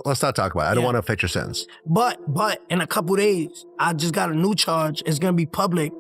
Let's not talk about it. I don't want to affect your sentence. But in a couple days, I just got a new charge. It's gonna be public.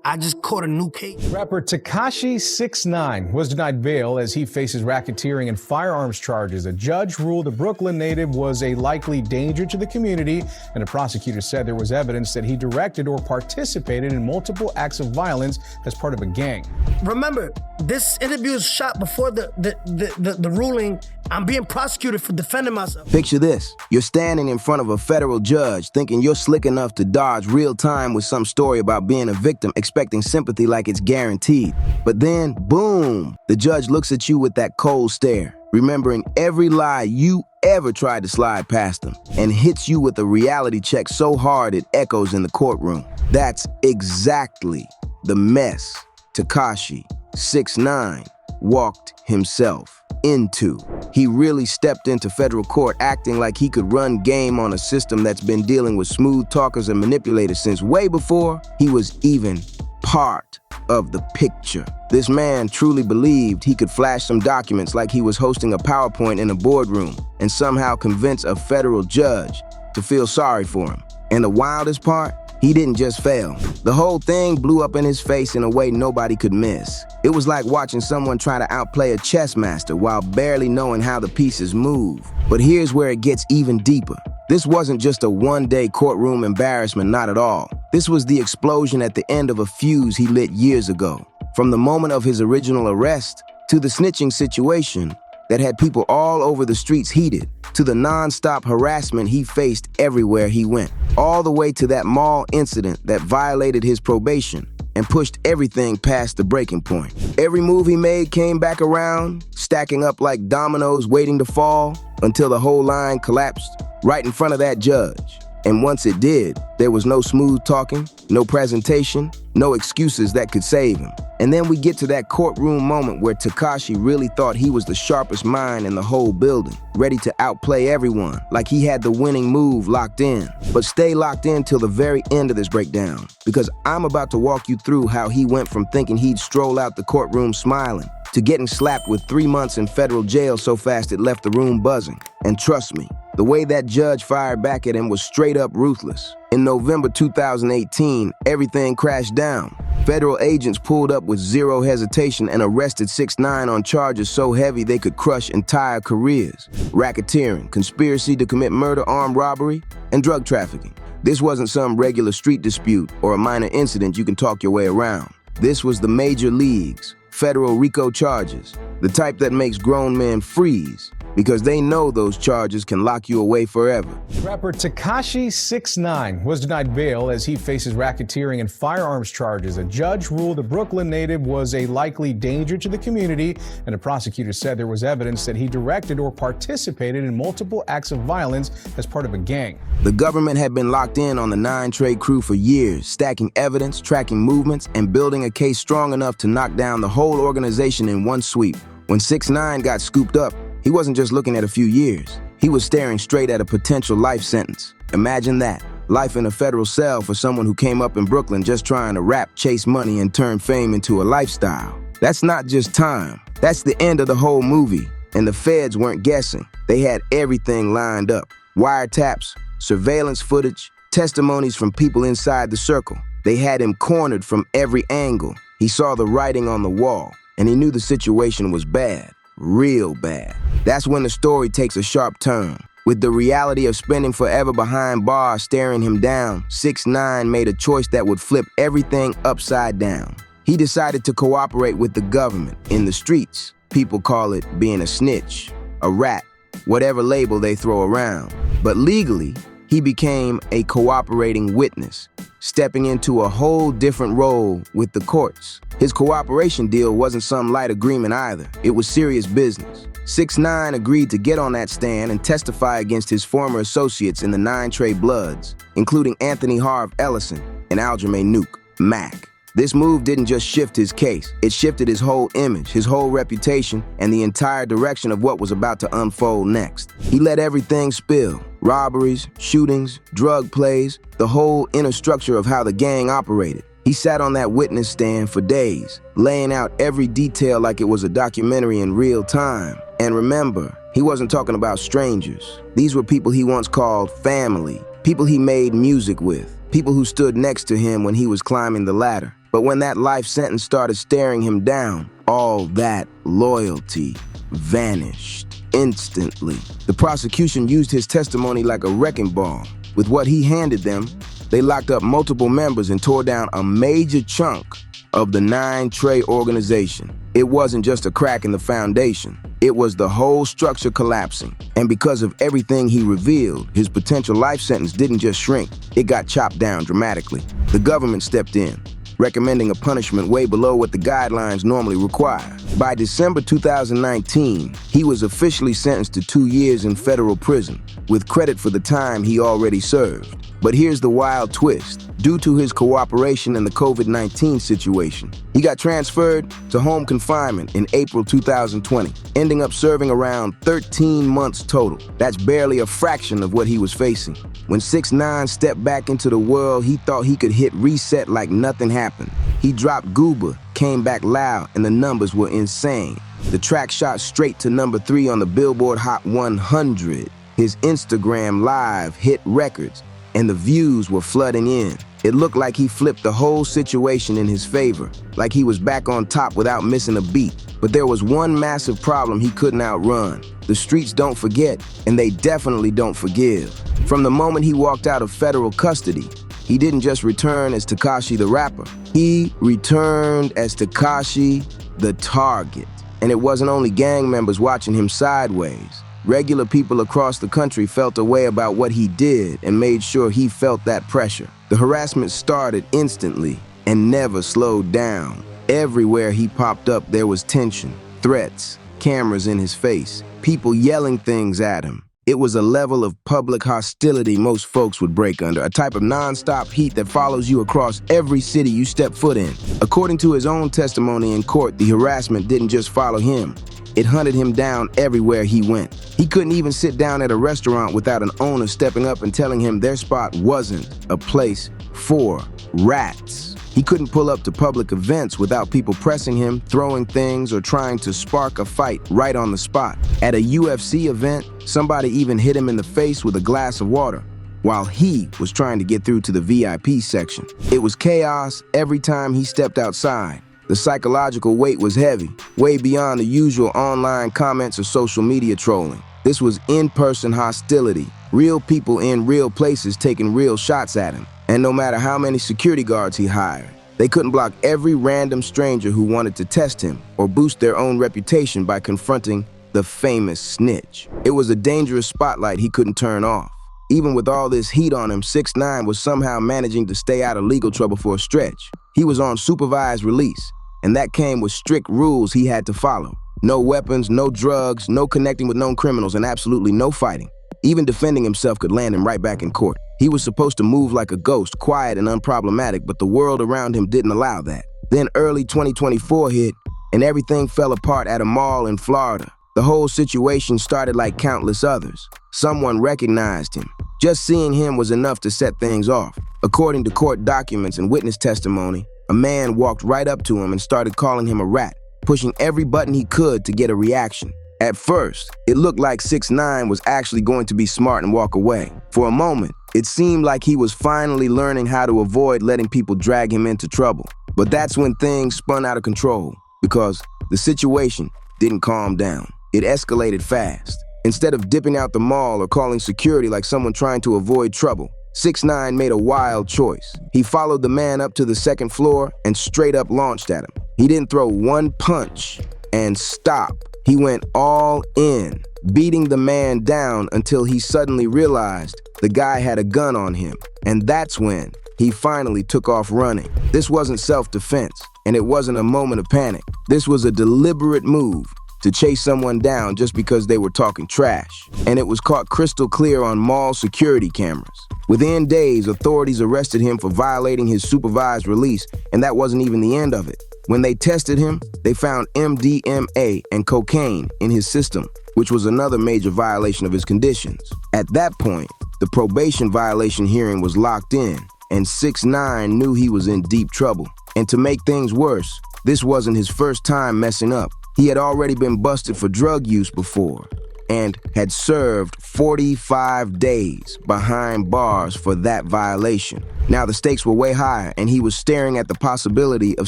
I just caught a new case. Rapper Tekashi 6ix9ine was denied bail as he faces racketeering and firearms charges. A judge ruled the Brooklyn native was a likely danger to the community, and a prosecutor said there was evidence that he directed or participated in multiple acts of violence as part of a gang. Remember, this interview is shot before the ruling. I'm being prosecuted for defending myself. Picture this. You're standing in front of a federal judge thinking you're slick enough to dodge real time with some story about being a victim, expecting sympathy like it's guaranteed. But then, boom, the judge looks at you with that cold stare, remembering every lie you ever tried to slide past him, and hits you with a reality check so hard it echoes in the courtroom. That's exactly the mess Tekashi 6ix9ine walked himself into. He really stepped into federal court acting like he could run game on a system that's been dealing with smooth talkers and manipulators since way before he was even part of the picture. This man truly believed he could flash some documents like he was hosting a PowerPoint in a boardroom and somehow convince a federal judge to feel sorry for him. And the wildest part, he didn't just fail. The whole thing blew up in his face in a way nobody could miss. It was like watching someone try to outplay a chess master while barely knowing how the pieces move. But here's where it gets even deeper. This wasn't just a one-day courtroom embarrassment, not at all. This was the explosion at the end of a fuse he lit years ago. From the moment of his original arrest, to the snitching situation that had people all over the streets heated, to the non-stop harassment he faced everywhere he went, all the way to that mall incident that violated his probation and pushed everything past the breaking point. Every move he made came back around, stacking up like dominoes waiting to fall, until the whole line collapsed right in front of that judge. And once it did, there was no smooth talking, no presentation, no excuses that could save him. And then we get to that courtroom moment where Tekashi really thought he was the sharpest mind in the whole building, ready to outplay everyone, like he had the winning move locked in. But stay locked in till the very end of this breakdown, because I'm about to walk you through how he went from thinking he'd stroll out the courtroom smiling to getting slapped with 3 months in federal jail so fast it left the room buzzing. And trust me, the way that judge fired back at him was straight up ruthless. In November 2018, everything crashed down. Federal agents pulled up with zero hesitation and arrested 6ix9ine on charges so heavy they could crush entire careers: racketeering, conspiracy to commit murder, armed robbery, and drug trafficking. This wasn't some regular street dispute or a minor incident you can talk your way around. This was the major leagues, federal RICO charges, the type that makes grown men freeze, because they know those charges can lock you away forever. Rapper Tekashi 6ix9ine was denied bail as he faces racketeering and firearms charges. A judge ruled the Brooklyn native was a likely danger to the community, and a prosecutor said there was evidence that he directed or participated in multiple acts of violence as part of a gang. The government had been locked in on the 9 Trey crew for years, stacking evidence, tracking movements, and building a case strong enough to knock down the whole organization in one sweep. When 6ix9ine got scooped up, he wasn't just looking at a few years. He was staring straight at a potential life sentence. Imagine that. Life in a federal cell for someone who came up in Brooklyn just trying to rap, chase money, and turn fame into a lifestyle. That's not just time. That's the end of the whole movie. And the feds weren't guessing. They had everything lined up. Wiretaps, surveillance footage, testimonies from people inside the circle. They had him cornered from every angle. He saw the writing on the wall, and he knew the situation was bad. Real bad. That's when the story takes a sharp turn. With the reality of spending forever behind bars staring him down, 6ix9ine made a choice that would flip everything upside down. He decided to cooperate with the government. In the streets, people call it being a snitch, a rat, whatever label they throw around. But legally, he became a cooperating witness, stepping into a whole different role with the courts. His cooperation deal wasn't some light agreement either. It was serious business. 6ix9ine agreed to get on that stand and testify against his former associates in the 9 Trey Bloods, including Anthony Harv Ellison and Aljamain Nuke, Mac. This move didn't just shift his case, it shifted his whole image, his whole reputation, and the entire direction of what was about to unfold next. He let everything spill. Robberies, shootings, drug plays, the whole inner structure of how the gang operated. He sat on that witness stand for days, laying out every detail like it was a documentary in real time. And remember, He wasn't talking about strangers. These were people he once called family, people he made music with, people who stood next to him when he was climbing the ladder. But when that life sentence started staring him down, all that loyalty vanished instantly. The prosecution used his testimony like a wrecking ball. With what he handed them, they locked up multiple members and tore down a major chunk of the 9-Trey organization. It wasn't just a crack in the foundation. It was the whole structure collapsing. And because of everything he revealed, his potential life sentence didn't just shrink, it got chopped down dramatically. The government stepped in, recommending a punishment way below what the guidelines normally require. By December 2019, he was officially sentenced to 2 years in federal prison, with credit for the time he already served. But here's the wild twist. Due to his cooperation in the COVID-19 situation, he got transferred to home confinement in April 2020, ending up serving around 13 months total. That's barely a fraction of what he was facing. When 6ix9ine stepped back into the world, he thought he could hit reset like nothing happened. He dropped Gooba, came back loud, and the numbers were insane. The track shot straight to number 3 on the Billboard Hot 100. His Instagram Live hit records, and the views were flooding in. It looked like he flipped the whole situation in his favor, like he was back on top without missing a beat. But there was one massive problem he couldn't outrun. The streets don't forget, and they definitely don't forgive. From the moment he walked out of federal custody, he didn't just return as Tekashi the rapper. He returned as Tekashi the target. And it wasn't only gang members watching him sideways. Regular people across the country felt a way about what he did and made sure he felt that pressure. The harassment started instantly and never slowed down. Everywhere he popped up, there was tension, threats, cameras in his face, people yelling things at him. It was a level of public hostility most folks would break under, a type of non-stop heat that follows you across every city you step foot in. According to his own testimony in court, the harassment didn't just follow him. It hunted him down everywhere he went. He couldn't even sit down at a restaurant without an owner stepping up and telling him their spot wasn't a place for rats. He couldn't pull up to public events without people pressing him, throwing things, or trying to spark a fight right on the spot. At a UFC event, somebody even hit him in the face with a glass of water while he was trying to get through to the VIP section. It was chaos every time he stepped outside. The psychological weight was heavy, way beyond the usual online comments or social media trolling. This was in-person hostility, real people in real places taking real shots at him. And no matter how many security guards he hired, they couldn't block every random stranger who wanted to test him or boost their own reputation by confronting the famous snitch. It was a dangerous spotlight he couldn't turn off. Even with all this heat on him, 6ix9ine was somehow managing to stay out of legal trouble for a stretch. He was on supervised release, and that came with strict rules he had to follow. No weapons, no drugs, no connecting with known criminals, and absolutely no fighting. Even defending himself could land him right back in court. He was supposed to move like a ghost, quiet and unproblematic, but the world around him didn't allow that. Then early 2024 hit, and everything fell apart at a mall in Florida. The whole situation started like countless others. Someone recognized him. Just seeing him was enough to set things off. According to court documents and witness testimony, a man walked right up to him and started calling him a rat, pushing every button he could to get a reaction. At first, it looked like 6ix9ine was actually going to be smart and walk away. For a moment, it seemed like he was finally learning how to avoid letting people drag him into trouble. But that's when things spun out of control, because the situation didn't calm down. It escalated fast. Instead of dipping out the mall or calling security like someone trying to avoid trouble, 6ix9ine made a wild choice. He followed the man up to the second floor and straight up launched at him. He didn't throw one punch and stop. He went all in, beating the man down until he suddenly realized the guy had a gun on him. And that's when he finally took off running. This wasn't self-defense, and it wasn't a moment of panic. This was a deliberate move to chase someone down just because they were talking trash. And it was caught crystal clear on mall security cameras. Within days, authorities arrested him for violating his supervised release, and that wasn't even the end of it. When they tested him, they found MDMA and cocaine in his system, which was another major violation of his conditions. At that point, the probation violation hearing was locked in, and 6ix9ine knew he was in deep trouble. And to make things worse, this wasn't his first time messing up. He had already been busted for drug use before. and had served 45 days behind bars for that violation. Now the stakes were way higher, and he was staring at the possibility of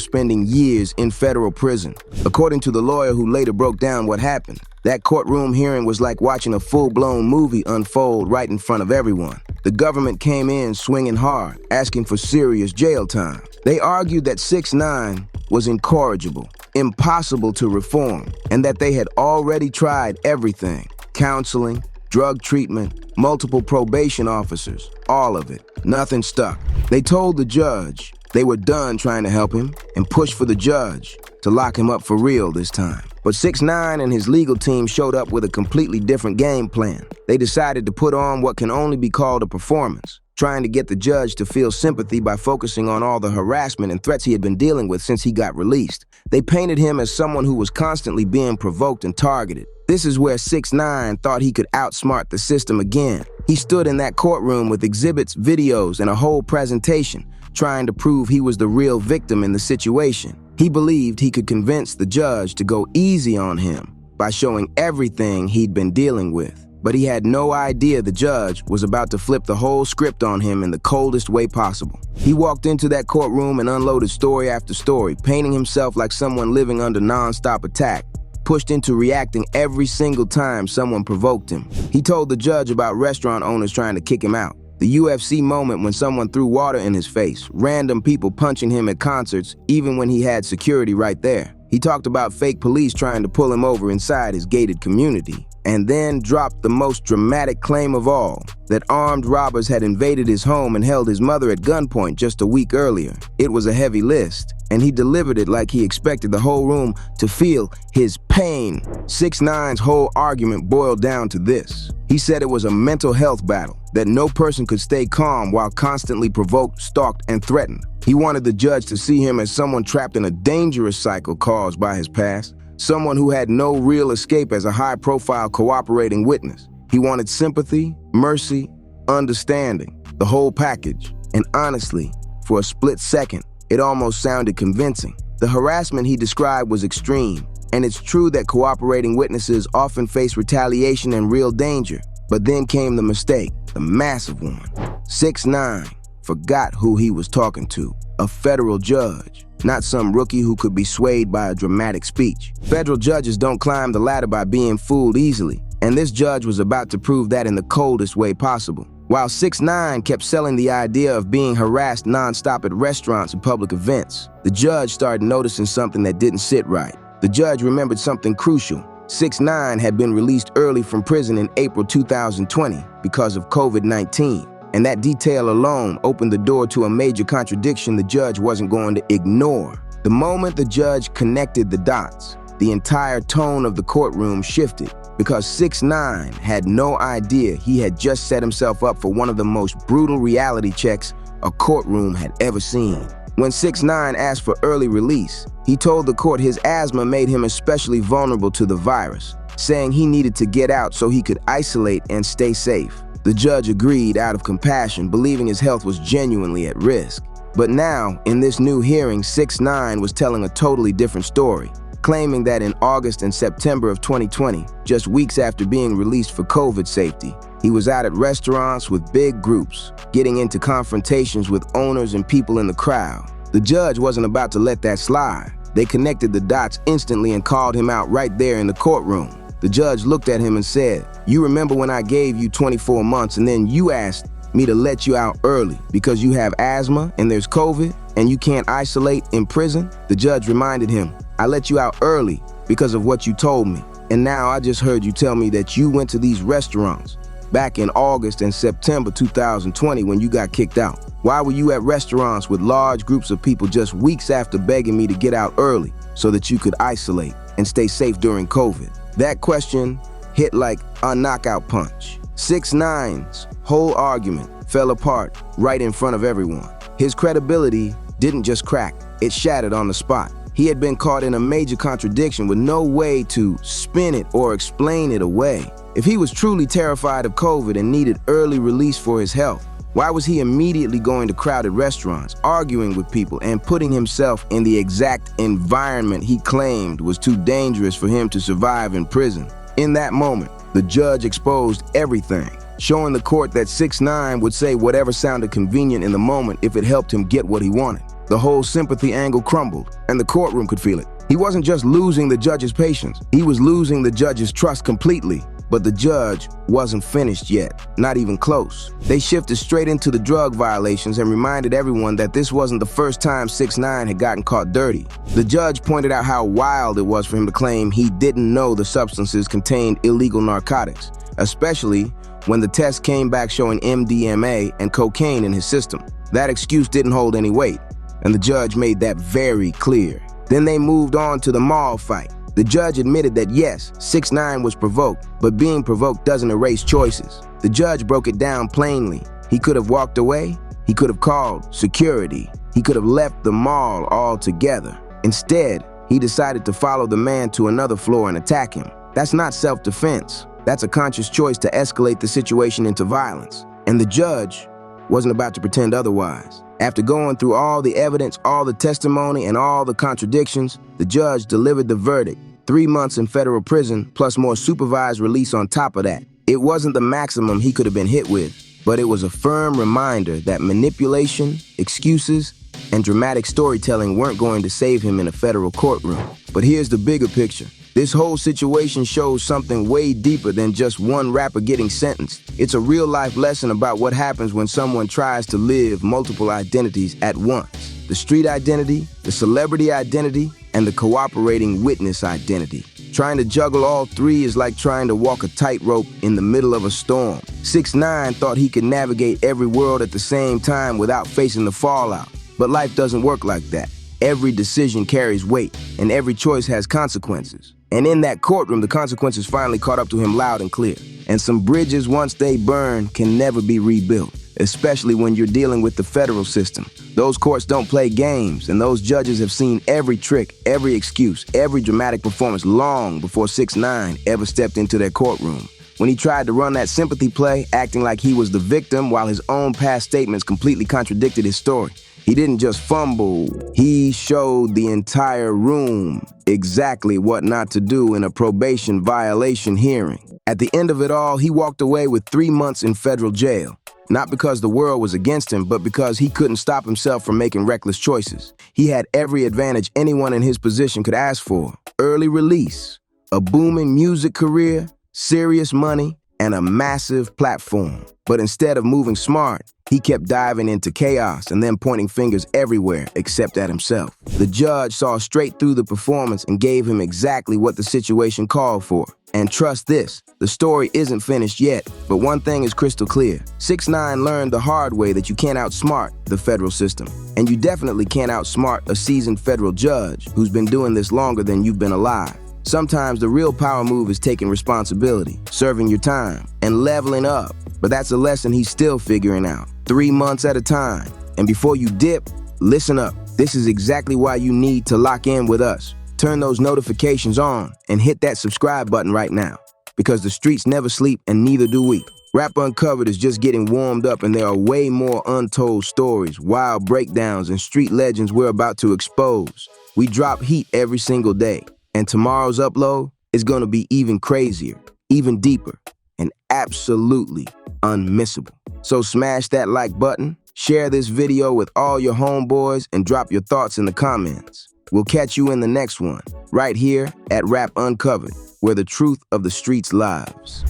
spending years in federal prison. According to the lawyer who later broke down what happened, that courtroom hearing was like watching a full-blown movie unfold right in front of everyone. The government came in swinging hard, asking for serious jail time. They argued that 6ix9ine was incorrigible, impossible to reform, and that they had already tried everything: counseling, drug treatment, multiple probation officers, all of it. Nothing stuck. They told the judge they were done trying to help him and pushed for the judge to lock him up for real this time. But 6ix9ine and his legal team showed up with a completely different game plan. They decided to put on what can only be called a performance, trying to get the judge to feel sympathy by focusing on all the harassment and threats he had been dealing with since he got released. They painted him as someone who was constantly being provoked and targeted. This is where 6ix9ine thought he could outsmart the system again. He stood in that courtroom with exhibits, videos, and a whole presentation, trying to prove he was the real victim in the situation. He believed he could convince the judge to go easy on him by showing everything he'd been dealing with. But he had no idea the judge was about to flip the whole script on him in the coldest way possible. He walked into that courtroom and unloaded story after story, painting himself like someone living under non-stop attack, pushed into reacting every single time someone provoked him. He told the judge about restaurant owners trying to kick him out, the UFC moment when someone threw water in his face, random people punching him at concerts even when he had security right there. He talked about fake police trying to pull him over inside his gated community, and then dropped the most dramatic claim of all, that armed robbers had invaded his home and held his mother at gunpoint just a week earlier. It was a heavy list, and he delivered it like he expected the whole room to feel his pain. 6ix9ine's whole argument boiled down to this. He said it was a mental health battle, that no person could stay calm while constantly provoked, stalked, and threatened. He wanted the judge to see him as someone trapped in a dangerous cycle caused by his past, someone who had no real escape as a high-profile cooperating witness. He wanted sympathy, mercy, understanding, the whole package. And honestly, for a split second, it almost sounded convincing. The harassment he described was extreme, and it's true that cooperating witnesses often face retaliation and real danger. But then came the mistake, the massive one. 6ix9ine forgot who he was talking to, a federal judge, not some rookie who could be swayed by a dramatic speech. Federal judges don't climb the ladder by being fooled easily, and this judge was about to prove that in the coldest way possible. While 6ix9ine kept selling the idea of being harassed nonstop at restaurants and public events, the judge started noticing something that didn't sit right. The judge remembered something crucial. 6ix9ine had been released early from prison in April 2020 because of COVID-19. And that detail alone opened the door to a major contradiction the judge wasn't going to ignore. The moment the judge connected the dots, the entire tone of the courtroom shifted, because 6ix9ine had no idea he had just set himself up for one of the most brutal reality checks a courtroom had ever seen. When 6ix9ine asked for early release, he told the court his asthma made him especially vulnerable to the virus, saying he needed to get out so he could isolate and stay safe. The judge agreed out of compassion, believing his health was genuinely at risk. But now, in this new hearing, 6ix9ine was telling a totally different story, claiming that in August and September of 2020, just weeks after being released for COVID safety, he was out at restaurants with big groups, getting into confrontations with owners and people in the crowd. The judge wasn't about to let that slide. They connected the dots instantly and called him out right there in the courtroom. The judge looked at him and said, "You remember when I gave you 24 months and then you asked me to let you out early because you have asthma and there's COVID and you can't isolate in prison?" The judge reminded him, "I let you out early because of what you told me. And now I just heard you tell me that you went to these restaurants back in August and September 2020 when you got kicked out. Why were you at restaurants with large groups of people just weeks after begging me to get out early so that you could isolate and stay safe during COVID?" That question hit like a knockout punch. 6ix9ine's whole argument fell apart right in front of everyone. His credibility didn't just crack, it shattered on the spot. He had been caught in a major contradiction with no way to spin it or explain it away. If he was truly terrified of COVID and needed early release for his health, why was he immediately going to crowded restaurants, arguing with people, and putting himself in the exact environment he claimed was too dangerous for him to survive in prison? In that moment, The judge exposed everything, showing the court that 6ix9ine would say whatever sounded convenient in the moment if it helped him get what he wanted. The whole sympathy angle crumbled, and the courtroom could feel it. He wasn't just losing the judge's patience, he was losing the judge's trust completely. But the judge wasn't finished yet, not even close. They shifted straight into the drug violations and reminded everyone that this wasn't the first time 6ix9ine had gotten caught dirty. The judge pointed out how wild it was for him to claim he didn't know the substances contained illegal narcotics, especially when the test came back showing MDMA and cocaine in his system. That excuse didn't hold any weight, and the judge made that very clear. Then they moved on to the mall fight. The judge admitted that yes, 6ix9ine was provoked, but being provoked doesn't erase choices. The judge broke it down plainly. He could have walked away, he could have called security, he could have left the mall altogether. Instead, he decided to follow the man to another floor and attack him. That's not self-defense. That's a conscious choice to escalate the situation into violence. And the judge wasn't about to pretend otherwise. After going through all the evidence, all the testimony, and all the contradictions, the judge delivered the verdict: 3 months in federal prison, plus more supervised release on top of that. It wasn't the maximum he could have been hit with, but it was a firm reminder that manipulation, excuses, and dramatic storytelling weren't going to save him in a federal courtroom. But here's the bigger picture. This whole situation shows something way deeper than just one rapper getting sentenced. It's a real-life lesson about what happens when someone tries to live multiple identities at once. The street identity, the celebrity identity, and the cooperating witness identity. Trying to juggle all three is like trying to walk a tightrope in the middle of a storm. 6ix9ine thought he could navigate every world at the same time without facing the fallout. But life doesn't work like that. Every decision carries weight, and every choice has consequences. And in that courtroom, the consequences finally caught up to him loud and clear. And some bridges, once they burn, can never be rebuilt, especially when you're dealing with the federal system. Those courts don't play games, and those judges have seen every trick, every excuse, every dramatic performance long before 6ix9ine ever stepped into their courtroom. When he tried to run that sympathy play, acting like he was the victim while his own past statements completely contradicted his story. He didn't just fumble, he showed the entire room exactly what not to do in a probation violation hearing. At the end of it all, he walked away with 3 months in federal jail. Not because the world was against him, but because he couldn't stop himself from making reckless choices. He had every advantage anyone in his position could ask for: early release, a booming music career, serious money, and a massive platform. But instead of moving smart, he kept diving into chaos and then pointing fingers everywhere except at himself. The judge saw straight through the performance and gave him exactly what the situation called for. And trust this, the story isn't finished yet, but one thing is crystal clear. 6ix9ine learned the hard way that you can't outsmart the federal system. And you definitely can't outsmart a seasoned federal judge who's been doing this longer than you've been alive. Sometimes the real power move is taking responsibility, serving your time, and leveling up. But that's a lesson he's still figuring out, 3 months at a time. And before you dip, listen up. This is exactly why you need to lock in with us. Turn those notifications on and hit that subscribe button right now, because the streets never sleep and neither do we. Rap Uncovered is just getting warmed up, and there are way more untold stories, wild breakdowns, and street legends we're about to expose. We drop heat every single day, and tomorrow's upload is gonna be even crazier, even deeper, and absolutely unmissable. So smash that like button, share this video with all your homeboys, and drop your thoughts in the comments. We'll catch you in the next one, right here at Rap Uncovered, where the truth of the streets lives.